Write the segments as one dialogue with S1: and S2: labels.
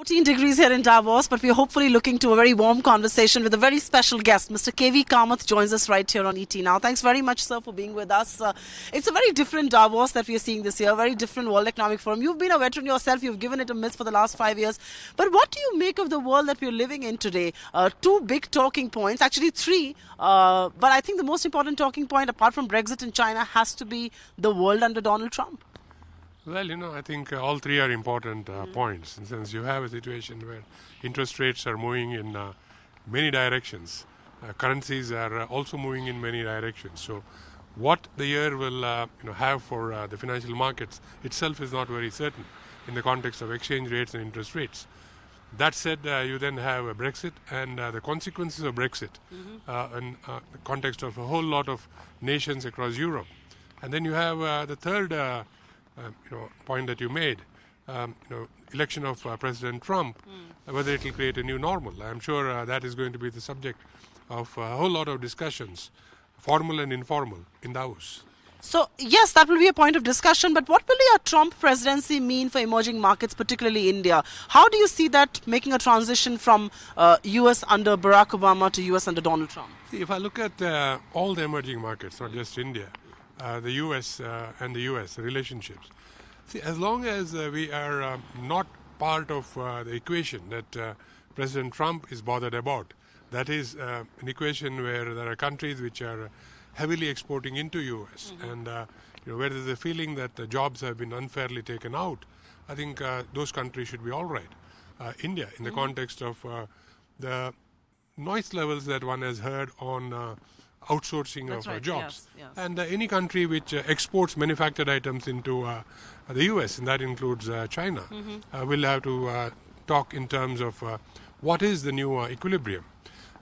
S1: 14 degrees here in Davos, but we're hopefully looking to a very warm conversation with a very special guest. Mr. KV Kamath joins us right here on ET Now. Thanks very much, sir, for being with us. It's a very different Davos that we are seeing this year, a very different World Economic Forum. You've been a veteran yourself. You've given it a miss for the last 5 years. But what do you make of the world that we're living in today? Two big talking points, actually three. But I think the most important talking point, apart from Brexit and China, has to be the world under Donald Trump.
S2: Well, I think all three are important points. Since you have a situation where interest rates are moving in many directions, currencies are also moving in many directions. So, what the year will have for the financial markets itself is not very certain in the context of exchange rates and interest rates. That said, you then have a Brexit and the consequences of Brexit in the context of a whole lot of nations across Europe. And then you have the third point that you made, election of President Trump, whether it will create a new normal. I'm sure that is going to be the subject of a whole lot of discussions, formal and informal, in Davos.
S1: So, yes, that will be a point of discussion, but what will a Trump presidency mean for emerging markets, particularly India? How do you see that making a transition from US under Barack Obama to US under Donald Trump?
S2: See, if I look at all the emerging markets, not just India, the US and the US relationships. See, as long as we are not part of the equation that President Trump is bothered about, that is an equation where there are countries which are heavily exporting into US and where there's a feeling that the jobs have been unfairly taken out, I think those countries should be all right. India, in the context of the noise levels that one has heard on outsourcing of jobs.
S1: Yes.
S2: And any country which exports manufactured items into the US, and that includes China, will have to talk in terms of what is the new equilibrium.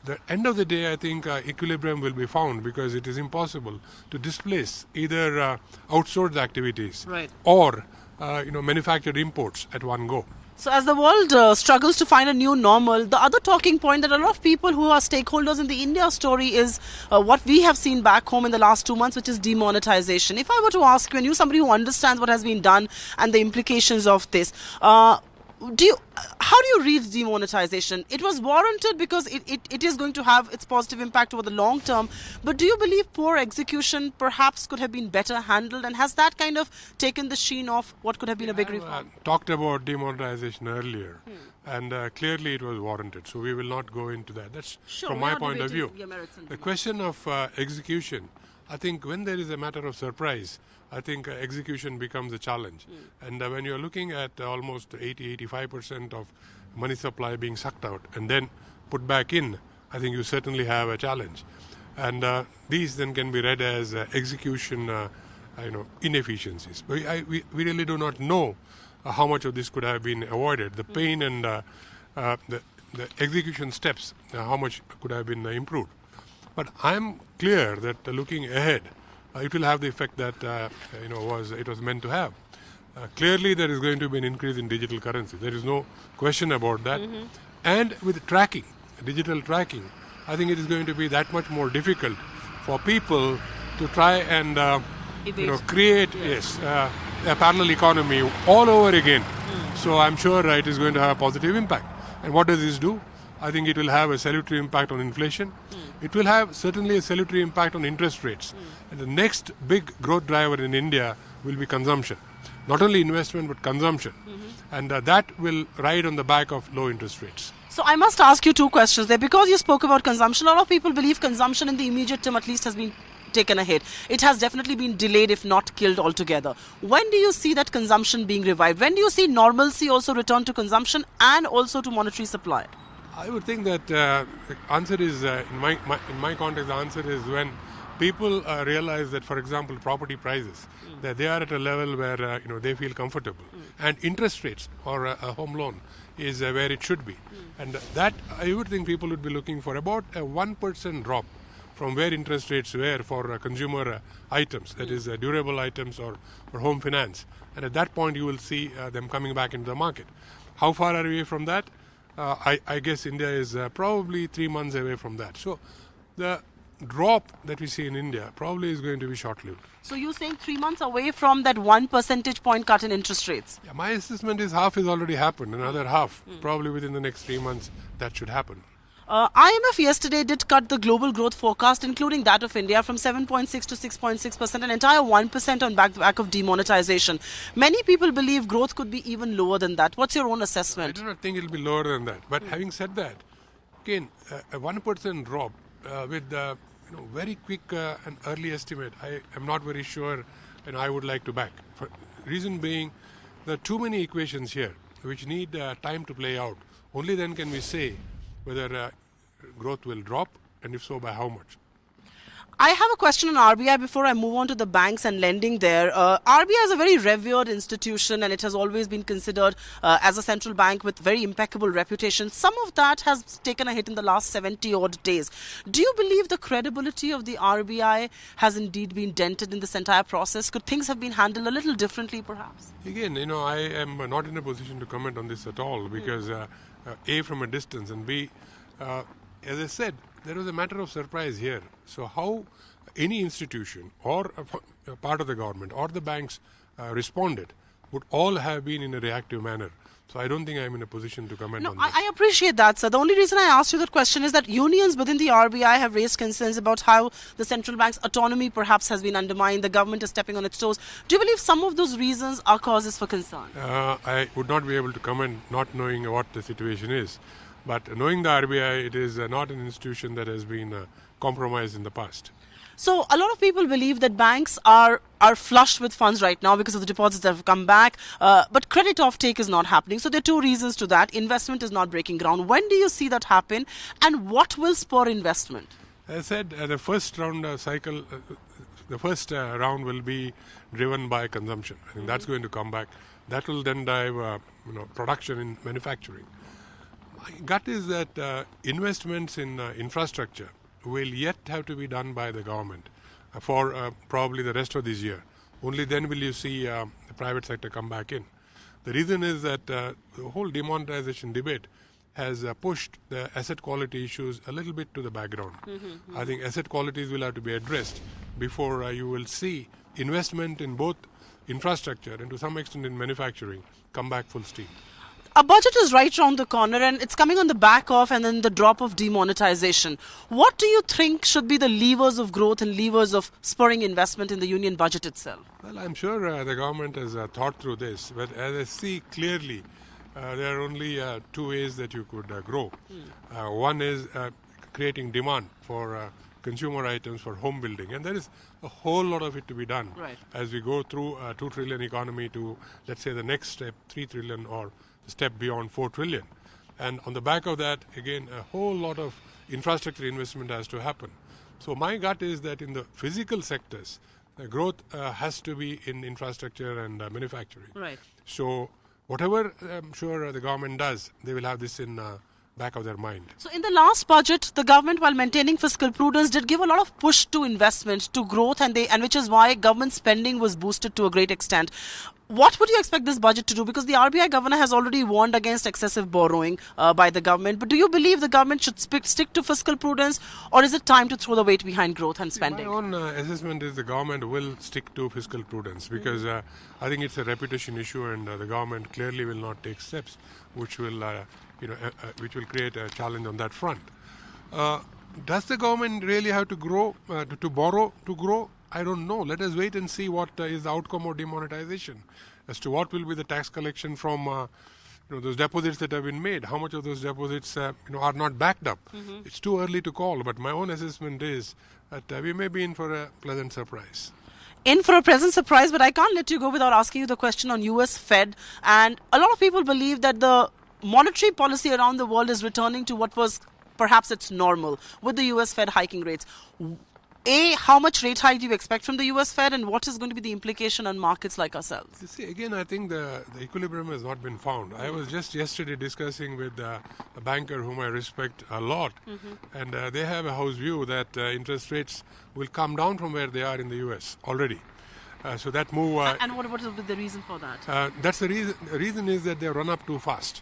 S2: The end of the day, I think equilibrium will be found because it is impossible to displace either outsourced activities or manufactured imports at one go.
S1: So as the world struggles to find a new normal, the other talking point that a lot of people who are stakeholders in the India story is what we have seen back home in the last 2 months, which is demonetisation. If I were to ask you, and you're somebody who understands what has been done and the implications of this, how do you read demonetisation? It was warranted because it is going to have its positive impact over the long term. But do you believe poor execution perhaps could have been better handled? And has that kind of taken the sheen off what could have been a big reform?
S2: Talked about demonetisation earlier. And clearly it was warranted. So we will not go into that. That's from my point of view. The question of execution, I think when there is a matter of surprise, I think execution becomes a challenge. And when you're looking at almost 80-85% of money supply being sucked out and then put back in, I think you certainly have a challenge. And these then can be read as execution inefficiencies. We really do not know how much of this could have been avoided. The pain and the execution steps, how much could have been improved. But I'm clear that looking ahead, it will have the effect that it was meant to have. Clearly, there is going to be an increase in digital currency. There is no question about that. And with tracking, digital tracking, I think it is going to be that much more difficult for people to try and create a parallel economy all over again. So I'm sure it is going to have a positive impact. And what does this do? I think it will have a salutary impact on inflation. It will have certainly a salutary impact on interest rates. And the next big growth driver in India will be consumption. Not only investment, but consumption. And that will ride on the back of low interest rates.
S1: So I must ask you two questions there. Because you spoke about consumption, a lot of people believe consumption in the immediate term at least has been taken a hit. It has definitely been delayed, if not killed altogether. When do you see that consumption being revived? When do you see normalcy also return to consumption and also to monetary supply?
S2: I would think that the answer is, in my context, the answer is when people realize that, for example, property prices, that they are at a level where they feel comfortable, and interest rates or a home loan is where it should be, and that I would think people would be looking for about a 1% drop from where interest rates were for consumer items, that is durable items or home finance, and at that point you will see them coming back into the market. How far are we away from that? I guess India is probably 3 months away from that. So the drop that we see in India probably is going to be short-lived.
S1: So you're saying 3 months away from that 1 percentage point cut in interest rates?
S2: Yeah, my assessment is half has already happened. Another half, probably within the next 3 months, that should happen.
S1: IMF yesterday did cut the global growth forecast, including that of India, from 7.6 to 6.6%, an entire 1% on back of demonetisation. Many people believe growth could be even lower than that. What's your own assessment?
S2: I do not think it will be lower than that. But having said that, again, a 1% drop with very quick and early estimate, I am not very sure, and I would like to back. For reason being, there are too many equations here which need time to play out. Only then can we say whether growth will drop, and if so, by how much.
S1: I have a question on RBI before I move on to the banks and lending there. RBI is a very revered institution, and it has always been considered as a central bank with very impeccable reputation. Some of that has taken a hit in the last 70 odd days. Do you believe the credibility of the RBI has indeed been dented in this entire process? Could things have been handled a little differently, perhaps?
S2: Again, I am not in a position to comment on this at all because A, from a distance, and B, as I said, there was a matter of surprise here. So how any institution or a part of the government or the banks responded would all have been in a reactive manner. So I don't think I'm in a position to comment on this.
S1: I appreciate that, sir. The only reason I asked you that question is that unions within the RBI have raised concerns about how the central bank's autonomy perhaps has been undermined. The government is stepping on its toes. Do you believe some of those reasons are causes for concern?
S2: I would not be able to comment not knowing what the situation is. But knowing the RBI, it is not an institution that has been compromised in the past.
S1: So a lot of people believe that banks are flushed with funds right now because of the deposits that have come back, but credit offtake is not happening. So there are two reasons to that. Investment is not breaking ground. When do you see that happen, and what will spur investment?
S2: As I said, the first round cycle, the first round will be driven by consumption. I think that's going to come back. That will then drive production in manufacturing. My gut is that investments in infrastructure will yet have to be done by the government for probably the rest of this year. Only then will you see the private sector come back in. The reason is that the whole demonetization debate has pushed the asset quality issues a little bit to the background. I think asset qualities will have to be addressed before you will see investment in both infrastructure and to some extent in manufacturing come back full steam.
S1: A budget is right around the corner, and it's coming on the back of and then the drop of demonetization. What do you think should be the levers of growth and levers of spurring investment in the union budget itself?
S2: Well, I'm sure the government has thought through this, but as I see clearly, there are only two ways that you could grow. One is creating demand for consumer items for home building, and there is a whole lot of it to be done as we go through a 2 trillion economy to, let's say, the next step, 3 trillion or step beyond 4 trillion. And on the back of that, again, a whole lot of infrastructure investment has to happen. So my gut is that in the physical sectors, the growth has to be in infrastructure and manufacturing.
S1: Right.
S2: So whatever I'm sure the government does, they will have this in back of their mind.
S1: So in the last budget, the government, while maintaining fiscal prudence, did give a lot of push to investment, to growth, and which is why government spending was boosted to a great extent. What would you expect this budget to do? Because the RBI governor has already warned against excessive borrowing by the government. But do you believe the government should stick to fiscal prudence, or is it time to throw the weight behind growth and spending?
S2: My own assessment is the government will stick to fiscal prudence because I think it's a reputation issue, and the government clearly will not take steps which will which will create a challenge on that front. Does the government really have to grow, to borrow to grow? I don't know. Let us wait and see what is the outcome of demonetization, as to what will be the tax collection from those deposits that have been made. How much of those deposits are not backed up? It's too early to call, but my own assessment is that we may be in for a pleasant surprise.
S1: In for a pleasant surprise, but I can't let you go without asking you the question on US Fed. And a lot of people believe that the monetary policy around the world is returning to what was perhaps its normal with the US Fed hiking rates. A, how much rate hike do you expect from the US Fed, and what is going to be the implication on markets like ourselves?
S2: You see, again, I think the equilibrium has not been found. I was just yesterday discussing with a banker whom I respect a lot, and they have a house view that interest rates will come down from where they are in the US already. So that move...
S1: and what is the reason for that?
S2: That's the reason. The reason is that they run up too fast.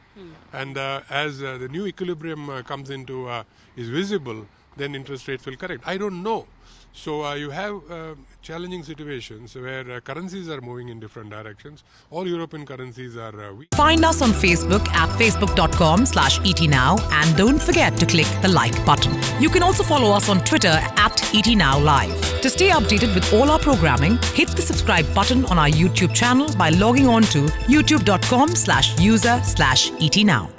S2: And as the new equilibrium comes into, is visible, then interest rates will correct. I don't know. So you have challenging situations where currencies are moving in different directions. All European currencies are weak.
S3: Find us on Facebook at facebook.com/ETNow and don't forget to click the like button. You can also follow us on Twitter at ETNowLive. To stay updated with all our programming, hit the subscribe button on our YouTube channel by logging on to youtube.com/user/ETNow.